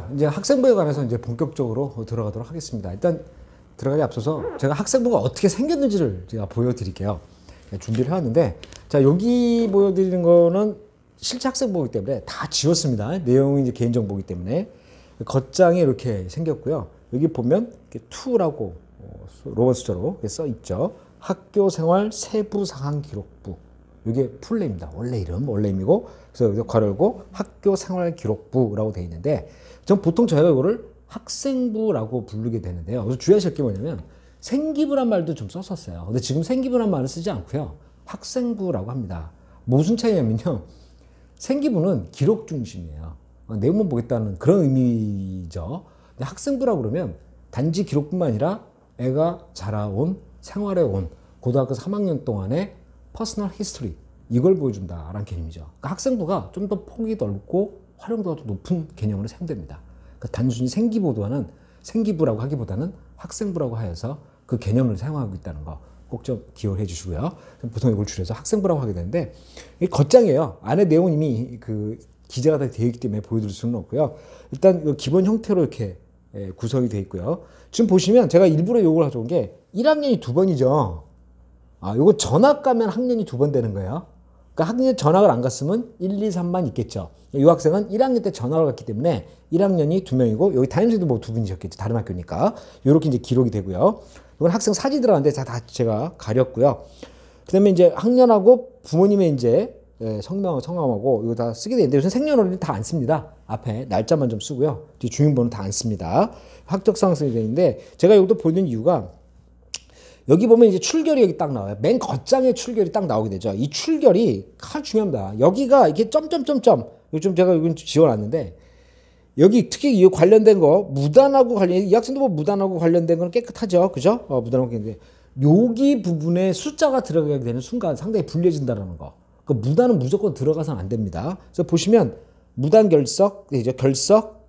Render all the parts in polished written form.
자, 이제 학생부에 관해서 이제 본격적으로 들어가도록 하겠습니다. 일단 들어가기 앞서서 제가 학생부가 어떻게 생겼는지를 제가 보여드릴게요. 준비를 해왔는데, 자, 여기 보여드리는 거는 실제 학생부이기 때문에 다 지웠습니다. 내용이 이제 개인정보이기 때문에. 겉장이 이렇게 생겼고요. 여기 보면 이렇게 2라고 로마 숫자로 써 있죠. 학교생활 세부사항기록부. 이게 풀네임입니다. 원래 이름, 원래 이름이고, 그래서 여기 괄호 열고 학교생활기록부라고 되어 있는데, 전 보통 저희가 이거를 학생부라고 부르게 되는데요. 그래서 주의하실 게 뭐냐면 생기부란 말도 좀 썼었어요. 근데 지금 생기부란 말을 쓰지 않고요. 학생부라고 합니다. 무슨 차이냐면요. 생기부는 기록 중심이에요. 내용만 보겠다는 그런 의미죠. 근데 학생부라고 그러면 단지 기록뿐만 아니라 애가 자라온, 생활해온 고등학교 3학년 동안의 퍼스널 히스토리, 이걸 보여준다라는 개념이죠. 그러니까 학생부가 좀 더 폭이 넓고 활용도가 더 높은 개념으로 사용됩니다. 그러니까 단순히 생기부라고 하기보다는 학생부라고 하여서 그 개념을 사용하고 있다는 거 꼭 좀 기억해 주시고요. 보통 이걸 줄여서 학생부라고 하게 되는데, 이게 겉장이에요. 안에 내용은 이미 그 기재가 다 되어 있기 때문에 보여드릴 수는 없고요. 일단 기본 형태로 이렇게 구성이 되어 있고요. 지금 보시면 제가 일부러 이걸 가져온 게 1학년이 2번이죠. 요거 전학 가면 학년이 2번 되는 거예요. 그러니까 학년 전학을 안 갔으면 1, 2, 3만 있겠죠. 이 학생은 1학년 때 전학을 갔기 때문에 1학년이 2명이고, 여기 담임선생도 뭐 2분이셨겠죠. 다른 학교니까. 이렇게 이제 기록이 되고요. 이건 학생 사진이 들어가는데 다 제가 가렸고요. 그 다음에 이제 학년하고 부모님의 이제 성함하고 이거 다 쓰게 되는데, 요즘 생년월일은 다 안 씁니다. 앞에 날짜만 좀 쓰고요. 뒤 주민번호 다 안 씁니다. 학적사항 쓰게 되는데, 제가 여기도 보는 이유가, 여기 보면 이제 출결이 여기 딱 나와요. 맨 겉장에 출결이 딱 나오게 되죠. 이 출결이 아주 중요합니다. 여기가 이렇게 점점점점, 요즘 제가 여기 지워놨는데, 여기 특히 이 관련된 거, 무단하고 관련, 이 학생도 뭐 무단하고 관련된 건 깨끗하죠. 그죠? 무단하고 관련된. 여기 부분에 숫자가 들어가게 되는 순간 상당히 불리해진다는 거. 그 무단은 무조건 들어가서는 안 됩니다. 그래서 보시면, 무단 결석,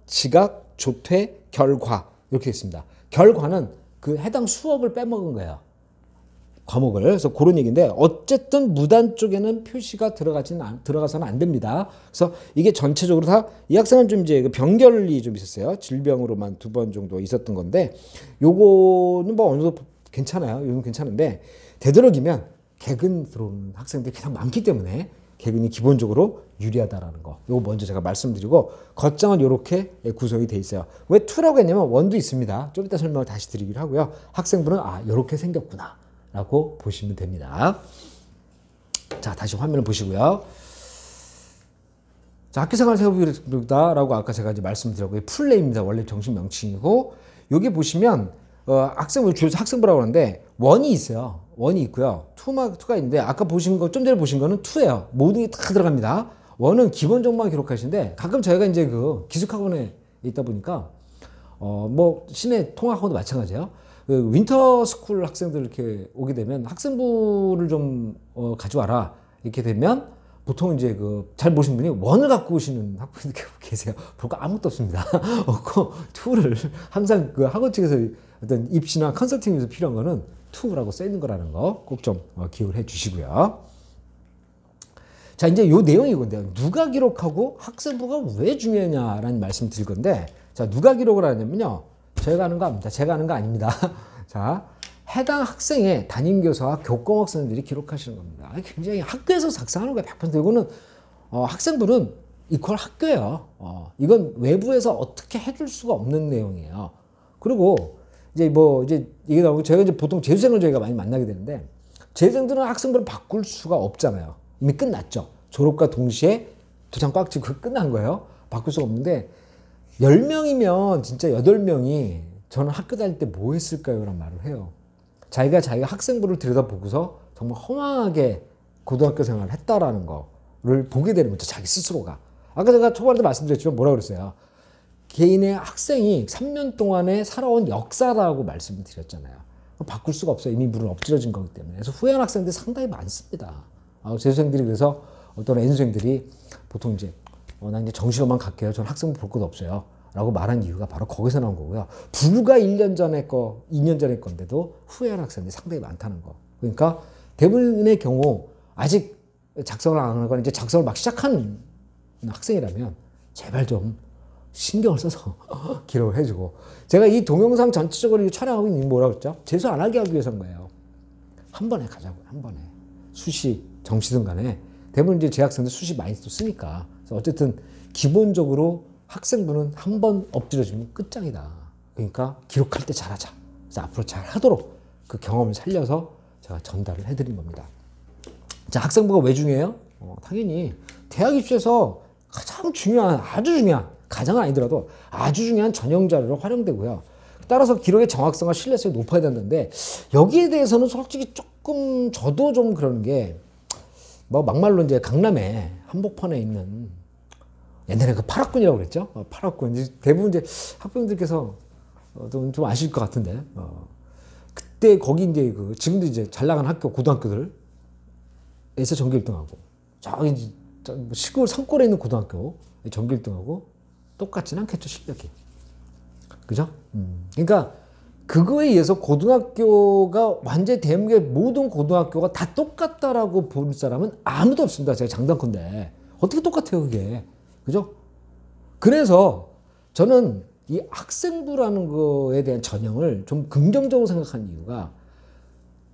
지각, 조퇴, 결과. 이렇게 있습니다. 결과는 그 해당 수업을 빼먹은 거예요. 과목을. 그래서 그런 얘기인데, 어쨌든 무단 쪽에는 표시가 들어가서는 안 됩니다. 그래서 이게 전체적으로 다, 이 학생은 좀 이제 병결이 좀 있었어요. 질병으로만 2번 정도 있었던 건데, 요거는 뭐 어느 정도 괜찮아요. 요건 괜찮은데, 되도록이면 개근 들어오는 학생들이 가장 많기 때문에 개근이 기본적으로 유리하다라는 거. 요거 먼저 제가 말씀드리고, 겉장은 이렇게 구성이 돼 있어요. 왜 2라고 했냐면 원도 있습니다. 좀 이따 설명을 다시 드리기로 하고요. 학생부는 이렇게 생겼구나 라고 보시면 됩니다. 자, 다시 화면을 보시고요. 자, 학교생활 세부입니다라고 아까 제가 이제 말씀드렸고요. 풀네임입니다. 원래 정식 명칭이고, 여기 보시면 학생부, 주로 학생부라고 하는데 원이 있어요. 원이 있고요. 2가 있는데, 아까 보신 거, 좀 전에 보신 거는 2예요. 모든 게 다 들어갑니다. 원은 기본 정보만 기록하시는데, 가끔 저희가 이제 그 기숙학원에 있다 보니까 뭐 시내 통학하고도 마찬가지예요. 그 윈터 스쿨 학생들 이렇게 오게 되면 학생부를 좀 가져와라 이렇게 되면, 보통 이제 그 잘 모르시는 분이 원을 갖고 오시는 학부모들 계세요. 볼 거 아무것도 없습니다. 없고 2를 항상 그 학원 측에서 어떤 입시나 컨설팅에서 필요한 거는 2라고 써 있는 거라는 거 꼭 좀 기억을 해 주시고요. 자, 이제 요 내용이 이건데요. 누가 기록하고 학생부가 왜 중요하냐라는 말씀 드릴 건데, 자, 누가 기록을 하냐면요. 제가 하는 거 아닙니다. 제가 하는 거 아닙니다. 자, 해당 학생의 담임교사와 교권학생들이 기록하시는 겁니다. 굉장히 학교에서 작성하는 거예요. 100%. 이거는 학생부는 이퀄 학교예요. 이건 외부에서 어떻게 해줄 수가 없는 내용이에요. 그리고 이제 이게 나오고, 저희가 이제 보통 재수생을 저희가 많이 만나게 되는데, 재수생들은 학생부를 바꿀 수가 없잖아요. 이미 끝났죠. 졸업과 동시에 도장 꽉 찍고 끝난 거예요. 바꿀 수가 없는데, 10명이면 진짜 8명이 저는 학교 다닐 때 뭐 했을까요? 라는 말을 해요. 자기가 학생부를 들여다보고서 정말 허망하게 고등학교 생활을 했다라는 거를 보게 되는 거죠. 자기 스스로가. 아까 제가 초반에 말씀드렸지만 뭐라고 그랬어요? 개인의 학생이 3년 동안에 살아온 역사라고 말씀을 드렸잖아요. 바꿀 수가 없어요. 이미 물은 엎질러진 거기 때문에. 그래서 후회하는 학생들이 상당히 많습니다. 재수생들이, 그래서 어떤 N수생들이 보통 이제 난 이제 정시로만 갈게요. 전 학생부 볼 것도 없어요. 라고 말한 이유가 바로 거기서 나온 거고요. 불과 1년 전에 2년 전에 건데도 후회하는 학생들이 상당히 많다는 거. 그러니까 대부분의 경우 아직 작성을 안 하거나 이제 작성을 막 시작하는 학생이라면 제발 좀 신경을 써서 기록을 해주고 제가 이 동영상 전체적으로 촬영하고 있는 게 뭐라고 했죠? 재수 안 하게 하기 위해서인 거예요. 한 번에 가자고요. 한 번에. 수시, 정시든 간에 대부분 이제 재학생들 수시 많이 또 쓰니까. 그래서 어쨌든 기본적으로 학생부는 한 번 엎드려주면 끝장이다. 그러니까 기록할 때 잘하자. 그래서 앞으로 잘 하도록 그 경험을 살려서 제가 전달을 해드린 겁니다. 자, 학생부가 왜 중요해요? 당연히 대학 입시에서 가장 중요한, 아주 중요한, 가장은 아니더라도 아주 중요한 전형 자료로 활용되고요. 따라서 기록의 정확성과 신뢰성이 높아야 되는데 여기에 대해서는 솔직히 조금 저도 좀 그러는 게 뭐 막말로 이제 강남에 한복판에 있는 옛날에 그 파락군이라고 그랬죠. 파락군. 대부분 이제 학부형들께서 좀 아실 것 같은데 그때 거기 이제 그 지금도 이제 잘 나간 학교 고등학교들에서 전교 1등하고 저기 시골 산골에 있는 고등학교 전교 1등하고 똑같지는 않겠죠, 실력이. 그죠? 그러니까 그거에 의해서 고등학교가 완전히 대한민국의 모든 고등학교가 다 똑같다라고 볼 사람은 아무도 없습니다. 제가 장담컨대. 어떻게 똑같아요, 그게. 그죠? 그래서 저는 이 학생부라는 거에 대한 전형을 좀 긍정적으로 생각하는 이유가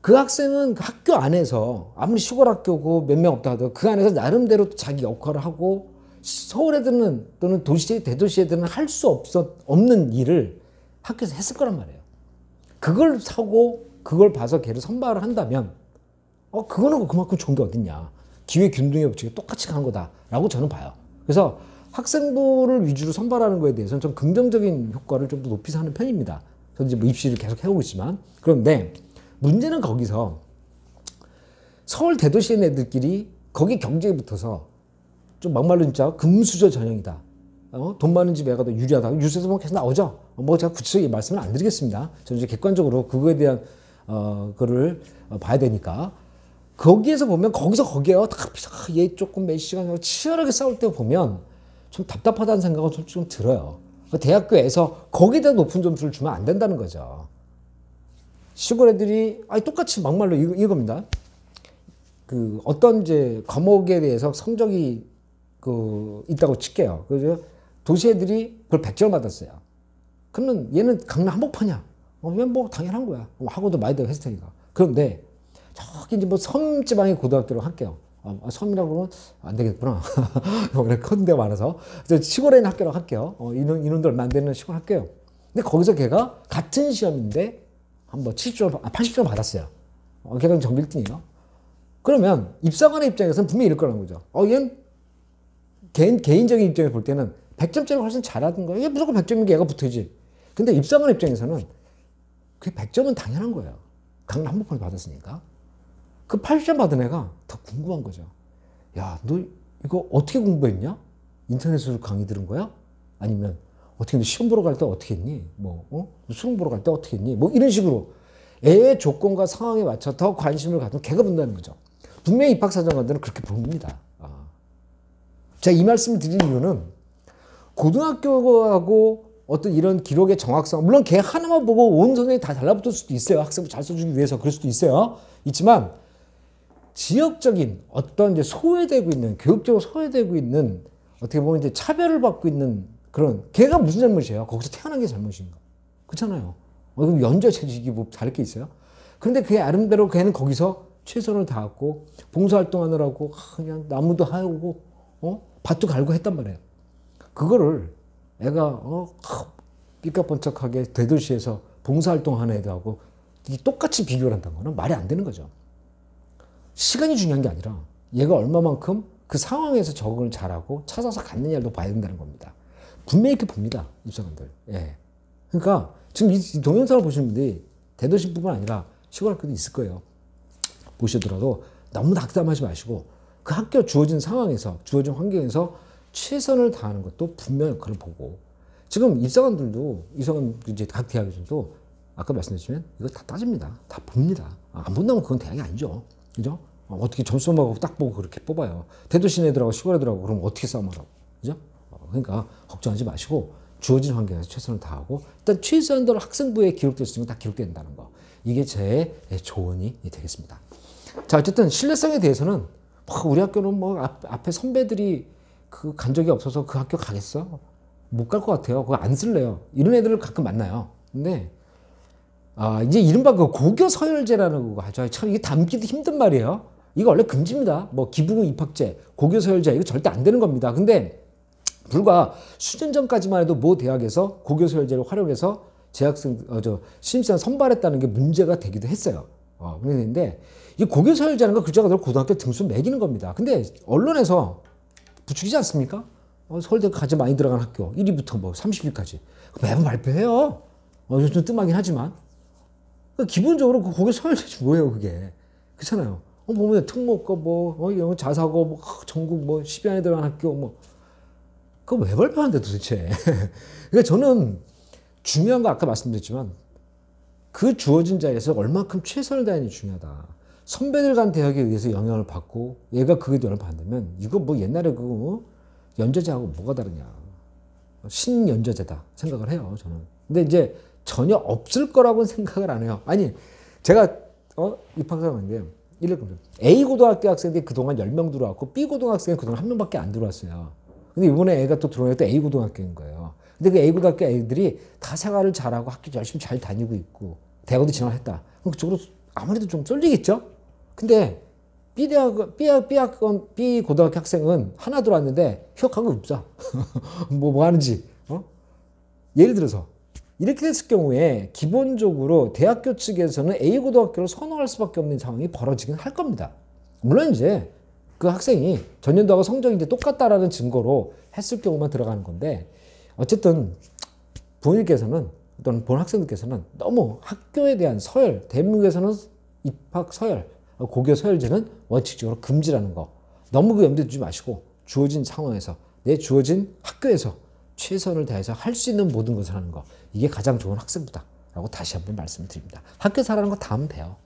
그 학생은 그 학교 안에서 아무리 시골 학교고 몇 명 없다 하더라도 그 안에서 나름대로 자기 역할을 하고 서울 애들은 또는 도시, 대도시 애들은 할 수 없는 일을 학교에서 했을 거란 말이에요. 그걸 사고 그걸 봐서 걔를 선발을 한다면 그거는 그만큼 좋은 게 어딨냐. 기회 균등의 법칙이 똑같이 가는 거다라고 저는 봐요. 그래서 학생부를 위주로 선발하는 거에 대해서는 좀 긍정적인 효과를 좀 더 높이서 하는 편입니다. 저는 이제 뭐 입시를 계속 해오고 있지만. 그런데 문제는 거기서 서울 대도시의 애들끼리 거기 경쟁에 붙어서 좀 막말로 진짜 금수저 전형이다. 돈 많은 집 애가 더 유리하다. 뉴스에서 뭐 계속 나오죠. 뭐 제가 구체적인 말씀을 안 드리겠습니다. 저는 이제 객관적으로 그거에 대한 거를 봐야 되니까. 거기에서 보면 거기에 얘 조금 몇 시간 치열하게 싸울 때 보면 좀 답답하다는 생각은 솔직히 좀 들어요. 대학교에서 거기다 높은 점수를 주면 안 된다는 거죠. 시골 애들이 똑같이 막말로 이겁니다. 그 어떤 이제 과목에 대해서 성적이 있다고 칠게요. 그래서 도시 애들이 그걸 100점 받았어요. 그러면 얘는 강남 한복판이야. 뭐 당연한 거야. 학원도 많이 되고 했을 테니까. 그런데 저기 이제 뭐 섬지방의 고등학교로 할게요. 섬이라고 그러면 안 되겠구나. 그래 큰 데가 많아서. 그래서 시골에 있는 학교로 할게요. 인원도 얼마 안 되는 시골 학교요. 근데 거기서 걔가 같은 시험인데 한 뭐 70점, 80점 받았어요. 걔가 전교 1등이에요. 그러면 입사관의 입장에서는 분명히 이럴 거라는 거죠. 얘는 개인적인 입장에서 볼 때는 100점짜리 훨씬 잘하던 거야. 얘 무조건 100점인 게 얘가 붙어야지. 근데 입사관 입장에서는 그 100점은 당연한 거예요. 강남 한복판에 받았으니까. 그 80점 받은 애가 더 궁금한 거죠. 야, 너 이거 어떻게 공부했냐? 인터넷으로 강의 들은 거야? 아니면 어떻게 시험 보러 갈 때 어떻게 했니? 수능 보러 갈 때 어떻게 했니? 뭐 이런 식으로 애의 조건과 상황에 맞춰 더 관심을 갖고 걔가 본다는 거죠. 분명히 입학사정관들은 그렇게 봅니다. 제가 이 말씀을 드린 이유는 고등학교하고 어떤 이런 기록의 정확성, 물론 걔 하나만 보고 온 선생님이 다 달라붙을 수도 있어요. 학생부 잘 써주기 위해서 그럴 수도 있어요. 있지만 지역적인 어떤 이제 소외되고 있는, 교육적으로 소외되고 있는, 어떻게 보면 이제 차별을 받고 있는 그런, 걔가 무슨 잘못이에요? 거기서 태어난 게 잘못인가? 그렇잖아요. 그럼 연좌 채직이 뭐 다를 게 있어요? 그런데 그게 아름대로 걔는 거기서 최선을 다하고 봉사활동하느라고 그냥 나무도 하고 밭도 갈고 했단 말이에요. 그거를 애가 삐까뻔쩍하게 대도시에서 봉사활동하는 애들하고 똑같이 비교를 한다는 거는 말이 안 되는 거죠. 시간이 중요한 게 아니라 얘가 얼마만큼 그 상황에서 적응을 잘하고 찾아서 갔느냐를 봐야 된다는 겁니다. 분명히 이렇게 봅니다. 입사관들. 예. 그러니까 지금 이 동영상을 보시는 분들이 대도시뿐만 아니라 시골 학교도 있을 거예요. 보시더라도 너무 낙담하지 마시고 그 학교 주어진 상황에서, 주어진 환경에서 최선을 다하는 것도 분명히 그걸 보고, 지금 입사관들도, 입사관 이제 각 대학에서도 아까 말씀드렸지만 이거 다 따집니다. 다 봅니다. 안 본다면 그건 대학이 아니죠. 그죠? 어떻게 점수만 딱 보고 그렇게 뽑아요. 대도시 애들하고 시골 애들하고 그럼 어떻게 싸움하라고. 그죠? 그러니까 걱정하지 마시고 주어진 환경에서 최선을 다하고 일단 최소한도로 학생부에 기록될 수 있는 건 다 기록된다는 거. 이게 제 조언이 되겠습니다. 자, 어쨌든 신뢰성에 대해서는 우리 학교는 뭐 앞에 선배들이 간 적이 없어서 그 학교 가겠어? 못 갈 것 같아요. 그거 안 쓸래요. 이런 애들을 가끔 만나요. 근데 이제 이른바 그 고교 서열제라는 거 하죠. 참 이게 담기도 힘든 말이에요. 이거 원래 금지입니다. 뭐 기부금 입학제, 고교 서열제 이거 절대 안 되는 겁니다. 근데 불과 수년 전까지만 해도 모 대학에서 고교 서열제를 활용해서 재학생 신입생 선발했다는 게 문제가 되기도 했어요. 그런데 이 고교 서열제라는 거 글자가 고등학교 등수 매기는 겁니다. 근데 언론에서 부추기지 않습니까? 서울대 가장 많이 들어간 학교 1위부터 뭐 30위까지 매번 발표해요. 요즘 뜸하긴 하지만 기본적으로 그 고교 서열제지 뭐예요 그게. 그렇잖아요. 보면 특목고 뭐 자사고 뭐 전국 뭐 10위 안에 들어간 학교 뭐 그거 왜 발표하는데 도대체. 그러니까 저는 중요한 거 아까 말씀드렸지만 그 주어진 자리에서 얼마큼 최선을 다하는 게 중요하다. 선배들 간 대학에 의해서 영향을 받고 얘가 그게 영향을 받으면 이거 뭐 옛날에 그 연좌제하고 뭐가 다르냐. 신연좌제다 생각을 해요 저는. 근데 이제 전혀 없을 거라고는 생각을 안 해요. 아니 제가 입학사관인데 A 고등학교 학생들이 그동안 10명 들어왔고 B 고등학생이 그동안 1명밖에 안 들어왔어요. 근데 이번에 애가 또 들어오니까 또 A 고등학교인 거예요. 근데 그 A 고등학교 애들이 다 생활을 잘하고 학교 열심히 잘 다니고 있고 대학도 진학을 했다. 그럼 그쪽으로 아무래도 좀 쏠리겠죠? 근데 B 고등학교 학생은 하나 들어왔는데 휴학한 거 없어. 뭐 하는지. 예를 들어서 이렇게 됐을 경우에 기본적으로 대학교 측에서는 A 고등학교를 선호할 수밖에 없는 상황이 벌어지긴 할 겁니다. 물론 이제 그 학생이 전년도하고 성적이 이제 똑같다라는 증거로 했을 경우만 들어가는 건데 어쨌든 부모님께서는 또는 본 학생들께서는 너무 학교에 대한 서열, 대한민국에서는 입학 서열, 고교 서열제는 원칙적으로 금지라는 거 너무 그 염두에 두지 마시고 주어진 상황에서 내 주어진 학교에서 최선을 다해서 할 수 있는 모든 것을 하는 거 이게 가장 좋은 학생부다라고 다시 한번 말씀드립니다. 학교 살아는 거 다 하면 돼요.